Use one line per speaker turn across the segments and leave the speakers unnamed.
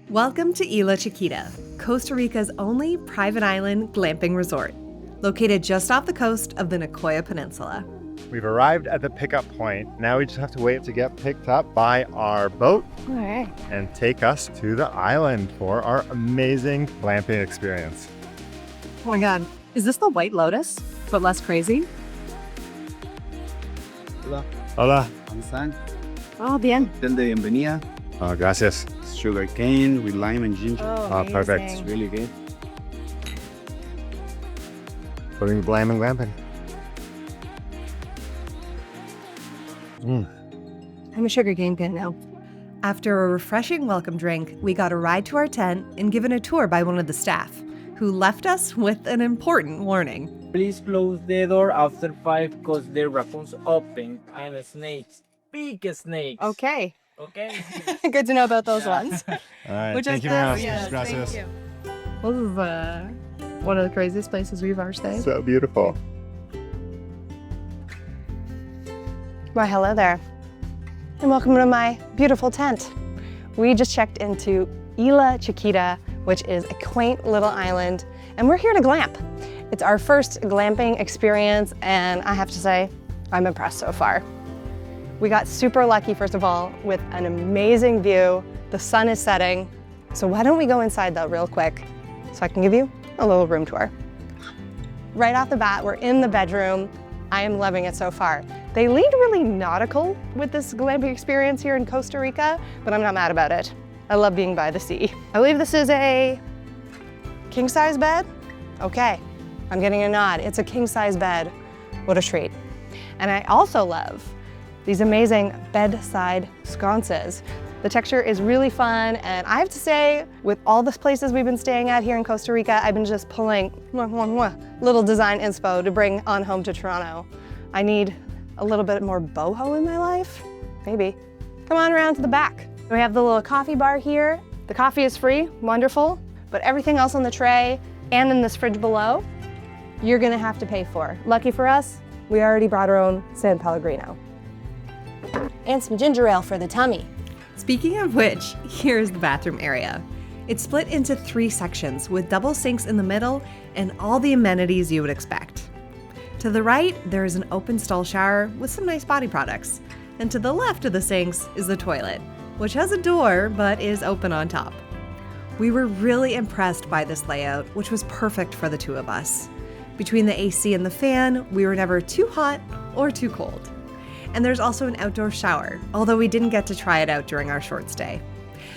Welcome to Isla Chiquita, Costa Rica's only private island glamping resort, located just off the coast of the Nicoya Peninsula.
We've arrived at the pickup point. Now we just have to wait to get picked up by our boat
All right.
and take us to the island for our amazing glamping experience.
Oh my God. Is this the White Lotus, but less crazy?
Hola,
Hola.
¿cómo están?
Oh, bien.
Hotel de bienvenida.
Oh, gracias.
Sugar cane with lime and ginger.
Oh, perfect.
It's really good.
Putting the glam and glamping.
I'm a sugar cane fan now. After a refreshing welcome drink, we got a ride to our tent and given a tour by one of the staff, who left us with an important warning.
Please close the door after 5 because there are raccoons open and snakes. Big snakes.
Okay.
Okay?
Good to know about those ones.
All right.
Which
Thank
is
you very much.
yes,
Gracias.
thank you. This is one of the craziest places we've ever stayed.
So beautiful.
Why, hello there, and welcome to my beautiful tent. We just checked into Isla Chiquita, which is a quaint little island, and we're here to glamp. It's our first glamping experience, and I have to say, I'm impressed so far. We got super lucky, first of all, with an amazing view. The sun is setting, so why don't we go inside though real quick so I can give you a little room tour. Right off the bat, we're in the bedroom. I am loving it so far. They lead really nautical with this glamping experience here in Costa Rica, but I'm not mad about it. I love being by the sea. I believe this is a king-size bed. Okay, I'm getting a nod. It's a king-size bed. What a treat. And I also love these amazing bedside sconces. The texture is really fun, and I have to say, with all the places we've been staying at here in Costa Rica, I've been just pulling little design inspo to bring on home to Toronto. I need a little bit more boho in my life, maybe. Come on around to the back. We have the little coffee bar here. The coffee is free, wonderful, but everything else on the tray and in this fridge below, you're gonna have to pay for. Lucky for us, we already brought our own San Pellegrino. And some ginger ale for the tummy.
Speaking of which, here's the bathroom area. It's split into 3 sections with double sinks in the middle and all the amenities you would expect. To the right, there is an open stall shower with some nice body products. And to the left of the sinks is the toilet, which has a door but is open on top. We were really impressed by this layout, which was perfect for the 2 of us. Between the AC and the fan, we were never too hot or too cold. And there's also an outdoor shower, although we didn't get to try it out during our short stay.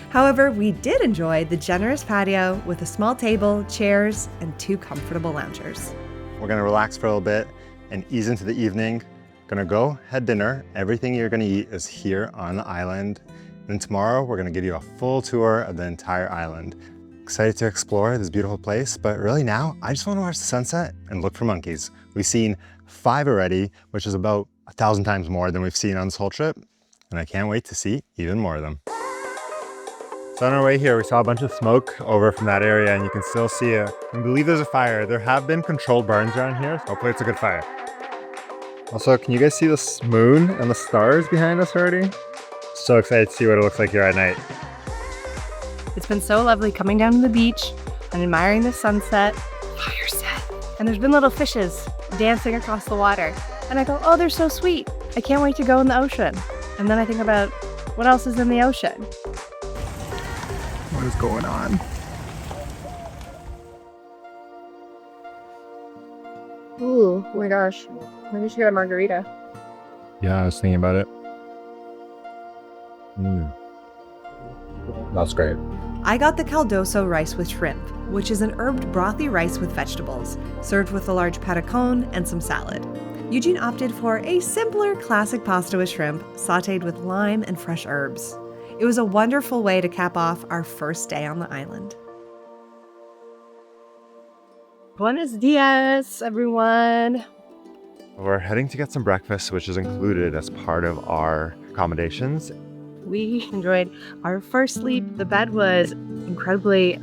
However, we did enjoy the generous patio with a small table, chairs, and 2 comfortable loungers.
We're gonna relax for a little bit and ease into the evening. Gonna go had dinner. Everything you're gonna eat is here on the island. And tomorrow, we're gonna give you a full tour of the entire island. Excited to explore this beautiful place, but really now, I just wanna watch the sunset and look for monkeys. We've seen 5 already, which is about 1,000 times more than we've seen on this whole trip. And I can't wait to see even more of them. So on our way here, we saw a bunch of smoke over from that area, and you can still see it. I believe there's a fire. There have been controlled burns around here, so hopefully it's a good fire. Also, can you guys see the moon and the stars behind us already? So excited to see what it looks like here at night.
It's been so lovely coming down to the beach and admiring the sunset. Fire set. And there's been little fishes dancing across the water. And I go, oh, they're so sweet. I can't wait to go in the ocean. And then I think about what else is in the ocean.
What is going on?
Ooh, oh my gosh. Maybe we should get a margarita.
Yeah, I was thinking about it. That's great.
I got the caldoso rice with shrimp, which is an herbed brothy rice with vegetables, served with a large patacon and some salad. Eugen opted for a simpler classic pasta with shrimp, sauteed with lime and fresh herbs. It was a wonderful way to cap off our first day on the island.
Buenos dias, everyone.
We're heading to get some breakfast, which is included as part of our accommodations.
We enjoyed our first sleep. The bed was incredibly,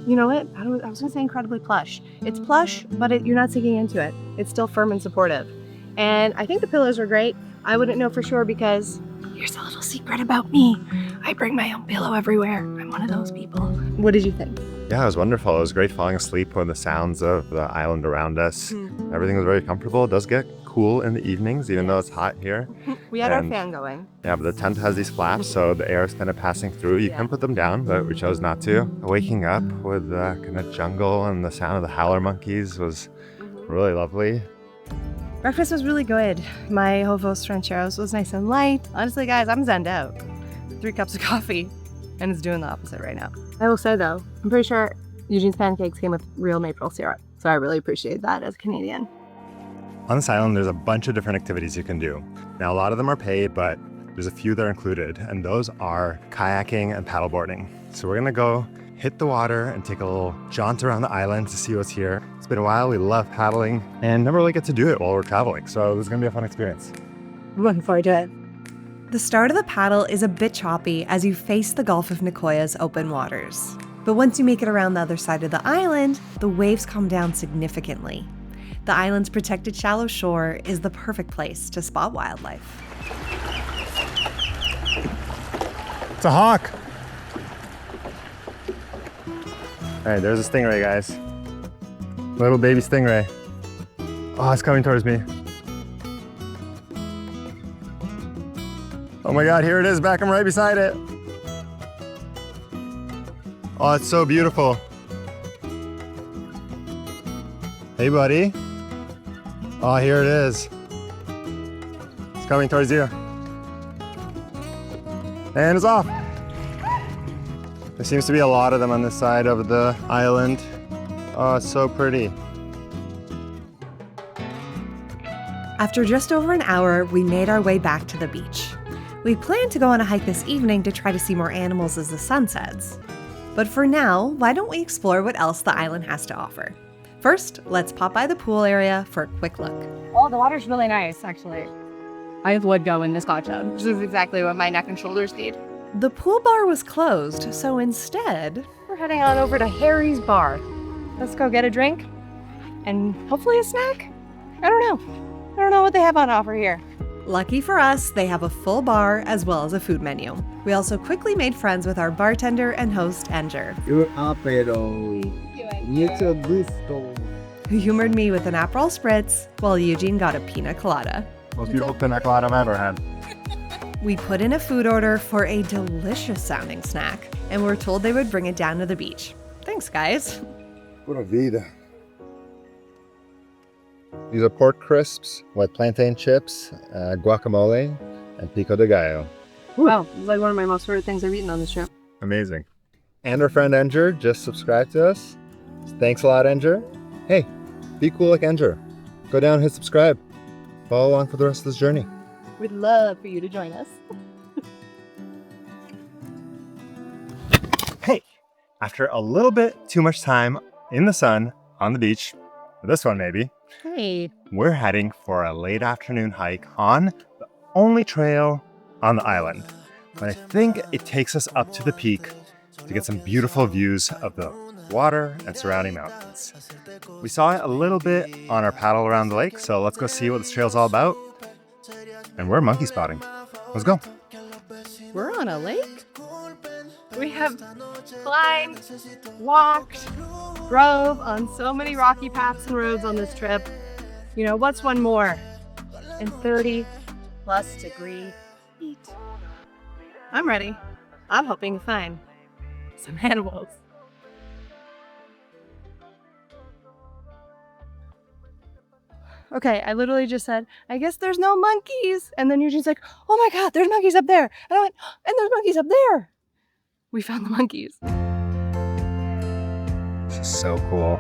you know what? I was gonna say incredibly plush. It's plush, but you're not sinking into it. It's still firm and supportive. And I think the pillows were great. I wouldn't know for sure because Here's a little secret about me. I bring my own pillow everywhere. I'm one of those people. What did you think?
Yeah, it was wonderful. It was great falling asleep with the sounds of the island around us. Everything was very comfortable. It does get cool in the evenings, even though it's hot here.
We had our fan going.
Yeah, but the tent has these flaps, so the air is kind of passing through. You can put them down, but we chose not to. Waking up with the kind of jungle and the sound of the howler monkeys was really lovely.
Breakfast was really good. My Hovos rancheros was nice and light. Honestly, guys, I'm zenned out. 3 cups of coffee, and it's doing the opposite right now. I will say, though, I'm pretty sure Eugene's pancakes came with real maple syrup, so I really appreciate that as a Canadian.
On this island, there's a bunch of different activities you can do. Now, a lot of them are paid, but there's a few that are included, and those are kayaking and paddleboarding. So we're gonna go hit the water and take a little jaunt around the island to see what's here. It's been a while, we love paddling, and never really get to do it while we're traveling, so this is gonna be a fun experience.
I'm looking forward to it.
The start of the paddle is a bit choppy as you face the Gulf of Nicoya's open waters. But once you make it around the other side of the island, the waves calm down significantly. The island's protected shallow shore is the perfect place to spot wildlife.
It's a hawk! All right, there's a stingray, guys. Little baby stingray. Oh, it's coming towards me. Oh my God, here it is, back. I'm right beside it. Oh, it's so beautiful. Hey, buddy. Oh, here it is. It's coming towards you. And it's off. There seems to be a lot of them on this side of the island. Oh, it's so pretty.
After just over an hour, we made our way back to the beach. We planned to go on a hike this evening to try to see more animals as the sun sets. But for now, why don't we explore what else the island has to offer? First, let's pop by the pool area for a quick look.
Oh, the water's really nice, actually. I would go in this hot tub. This is exactly what my neck and shoulders need.
The pool bar was closed, so instead,
We're heading on over to Harry's Bar. Let's go get a drink and hopefully a snack. I don't know what they have on offer here.
lucky for us, they have a full bar as well as a food menu. We also quickly made friends with our bartender and host, Enger, who humored me with an Aperol Spritz while Eugene got a pina colada.
Most beautiful pina colada I've ever had.
We put in a food order for a delicious sounding snack, and were told they would bring it down to the beach. Thanks, guys.
Pura vida. These are pork crisps with plantain chips, guacamole, and pico de gallo.
Wow, it's like one of my most favorite things I've eaten on this trip.
Amazing. And our friend Enger just subscribed to us. Thanks a lot, Enger. Hey, be cool like Enger. Go down and hit subscribe. Follow along for the rest of this journey.
We'd love for you to join us.
Hey, after a little bit too much time in the sun on the beach, for this one maybe,
Hey.
we're heading for a late afternoon hike on the only trail on the island. But I think it takes us up to the peak to get some beautiful views of the water and surrounding mountains. We saw it a little bit on our paddle around the lake, so let's go see what this trail's all about. And we're monkey spotting. Let's go.
We're on a lake? We have climbed, walked, drove on so many rocky paths and roads on this trip. You know, what's one more in 30 plus degree heat? I'm ready. I'm hoping to find some animals. Okay, I literally just said, I guess there's no monkeys. And then Eugene's like, oh my God, there's monkeys up there. And I went, and there's monkeys up there. We found the monkeys.
This is so cool.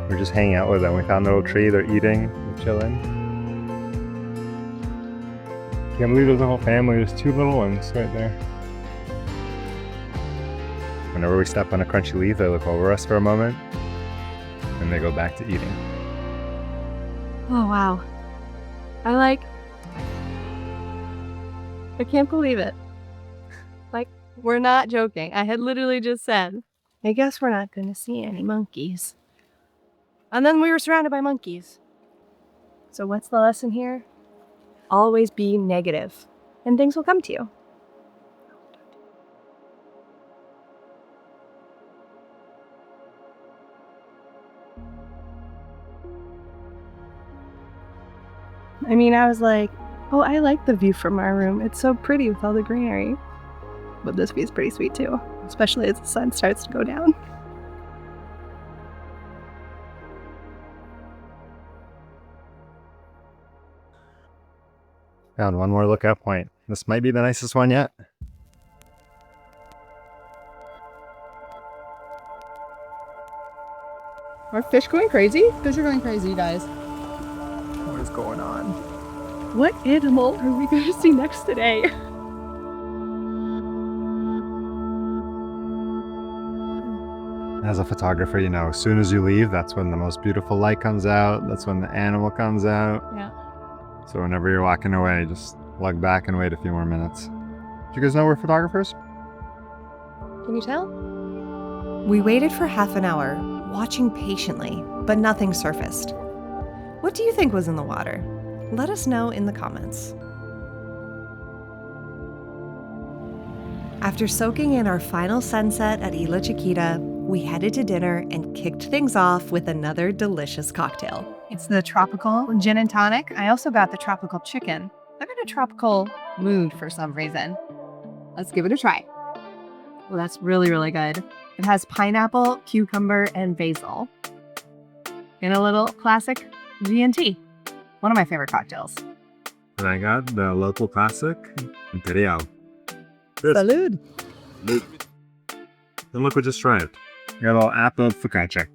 We're just hanging out with them. We found a little tree. They're eating. They're chilling. Can't believe there's a whole family. There's two little ones right there. Whenever we step on a crunchy leaf, they look over us for a moment, and they go back to eating.
Oh, wow. I can't believe it. Like, we're not joking. I had literally just said, I guess we're not going to see any monkeys. And then we were surrounded by monkeys. So what's the lesson here? Always be negative. and things will come to you. I mean, I was like, oh, I like the view from our room. It's so pretty with all the greenery. But this view is pretty sweet too, especially as the sun starts to go down.
Found one more lookout point. This might be the nicest one yet.
Are fish going crazy?
Fish are going crazy, guys.
What is going on? What animal are we going to see next today?
As a photographer, you know, as soon as you leave, that's when the most beautiful light comes out. That's when the animal comes out.
Yeah.
So whenever you're walking away, just lug back and wait a few more minutes. Do you guys know we're photographers?
Can you tell?
We waited for half an hour, watching patiently, but nothing surfaced. What do you think was in the water? Let us know in the comments. After soaking in our final sunset at Isla Chiquita, we headed to dinner and kicked things off with another delicious cocktail.
It's the tropical gin and tonic. I also got the tropical chicken. I'm in a tropical mood for some reason. Let's give it a try. Well, that's really, really good. It has pineapple, cucumber, and basil. And a little classic G&T. One of my favorite cocktails.
And I got the local classic, Imperial.
Salud.
And look what just arrived. We got a little apple focaccia.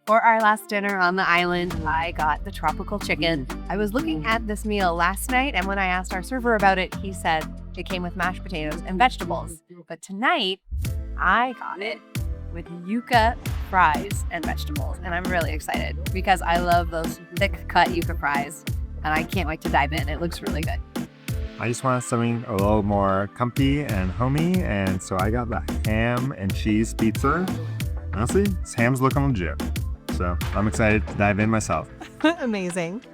For our last dinner on the island, I got the tropical chicken. I was looking at this meal last night, and when I asked our server about it, he said it came with mashed potatoes and vegetables. But tonight, I got it with yuca fries and vegetables, and I'm really excited because I love those thick-cut yuca fries, and I can't wait to dive in. It looks really good.
I just wanted something a little more comfy and homey, and so I got the ham and cheese pizza. Honestly, this ham's looking legit. So I'm excited to dive in myself.
Amazing.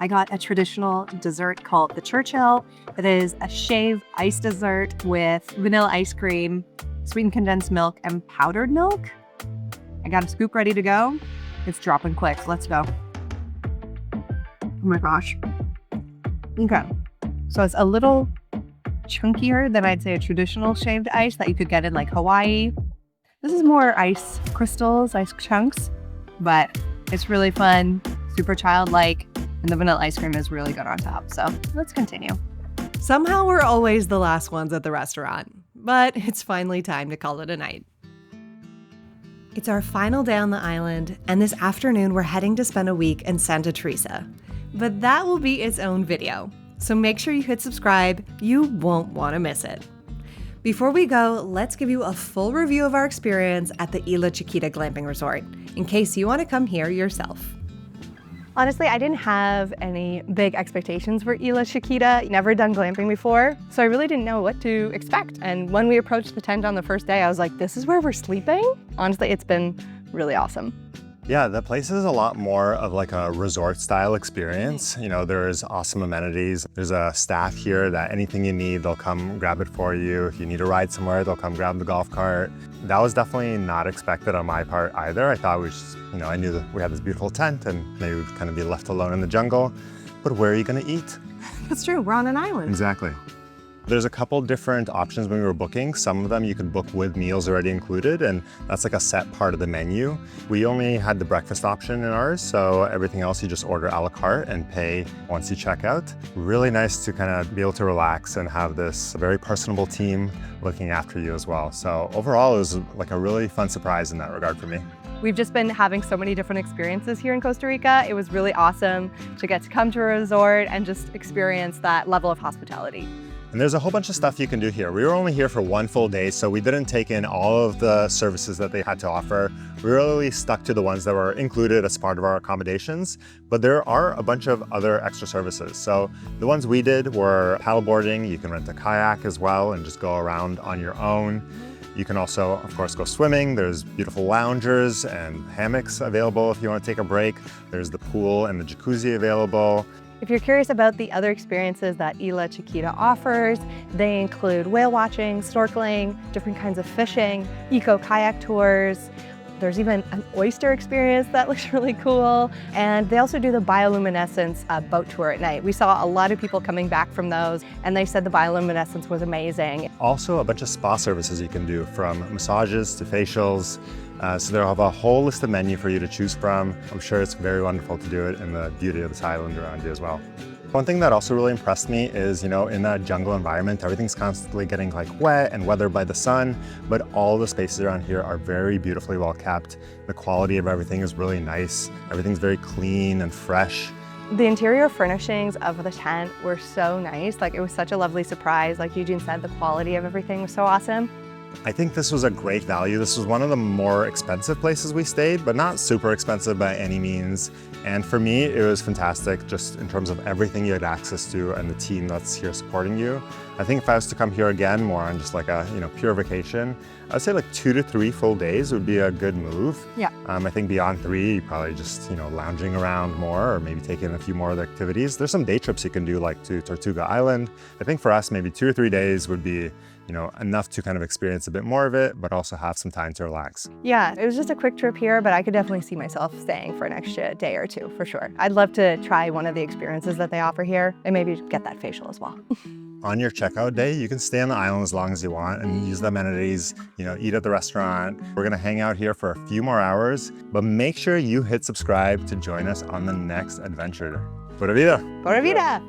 I got a traditional dessert called the Churchill. It is a shaved ice dessert with vanilla ice cream, sweetened condensed milk, and powdered milk. I got a scoop ready to go. It's dropping quick. Let's go. Oh my gosh. Okay. So it's a little chunkier than I'd say a traditional shaved ice that you could get in like Hawaii. This is more ice crystals, ice chunks, but it's really fun, super childlike, and the vanilla ice cream is really good on top. So let's continue.
Somehow we're always the last ones at the restaurant, but it's finally time to call it a night. It's our final day on the island, and this afternoon we're heading to spend a week in Santa Teresa. But that will be its own video, so make sure you hit subscribe. You won't want to miss it. Before we go, let's give you a full review of our experience at the Isla Chiquita Glamping Resort, in case you want to come here yourself.
Honestly, I didn't have any big expectations for Isla Chiquita. Never done glamping before, so I really didn't know what to expect. And when we approached the tent on the first day, I was like, this is where we're sleeping? Honestly, it's been really awesome.
Yeah, the place is a lot more of like a resort style experience. You know, there's awesome amenities. There's a staff here that anything you need, they'll come grab it for you. If you need a ride somewhere, they'll come grab the golf cart. That was definitely not expected on my part either. I thought we just, I knew that we had this beautiful tent and maybe we'd kind of be left alone in the jungle. But where are you gonna eat?
That's true, we're on an island.
Exactly. There's a couple different options when we were booking. Some of them you can book with meals already included, and that's like a set part of the menu. We only had the breakfast option in ours, so everything else you just order a la carte and pay once you check out. Really nice to kind of be able to relax and have this very personable team looking after you as well. So overall, it was like a really fun surprise in that regard for me.
We've just been having so many different experiences here in Costa Rica. It was really awesome to get to come to a resort and just experience that level of hospitality.
And there's a whole bunch of stuff you can do here. We were only here for one full day, so we didn't take in all of the services that they had to offer. We really stuck to the ones that were included as part of our accommodations, but there are a bunch of other extra services. So the ones we did were paddleboarding. You can rent a kayak as well and just go around on your own. You can also, of course, go swimming. There's beautiful loungers and hammocks available if you want to take a break. There's the pool and the jacuzzi available.
If you're curious about the other experiences that Isla Chiquita offers, they include whale watching, snorkeling, different kinds of fishing, eco kayak tours. There's even an oyster experience that looks really cool. And they also do the bioluminescence boat tour at night. We saw a lot of people coming back from those, and they said the bioluminescence was amazing.
Also, a bunch of spa services you can do, from massages to facials. So they'll have a whole list of menu for you to choose from. I'm sure it's very wonderful to do it in the beauty of this island around you as well. One thing that also really impressed me is, in that jungle environment, everything's constantly getting wet and weathered by the sun, but all the spaces around here are very beautifully well kept. The quality of everything is really nice. Everything's very clean and fresh.
The interior furnishings of the tent were so nice. It was such a lovely surprise. Like Eugen said, the quality of everything was so awesome.
I think this was a great value. This was one of the more expensive places we stayed, but not super expensive by any means. And for me, it was fantastic just in terms of everything you had access to and the team that's here supporting you. I think if I was to come here again more on just a pure vacation, I'd say 2 to 3 full days would be a good move.
Yeah.
I think beyond 3, probably just lounging around more, or maybe taking a few more of the activities. There's some day trips you can do, like to Tortuga Island. I think for us, maybe 2 or 3 days would be enough to kind of experience a bit more of it, but also have some time to relax.
Yeah, it was just a quick trip here, but I could definitely see myself staying for an extra day or 2 for sure. I'd love to try one of the experiences that they offer here and maybe get that facial as well.
On your checkout day, you can stay on the island as long as you want and use the amenities, eat at the restaurant. We're gonna hang out here for a few more hours, but make sure you hit subscribe to join us on the next adventure. Pura vida!
Pura vida!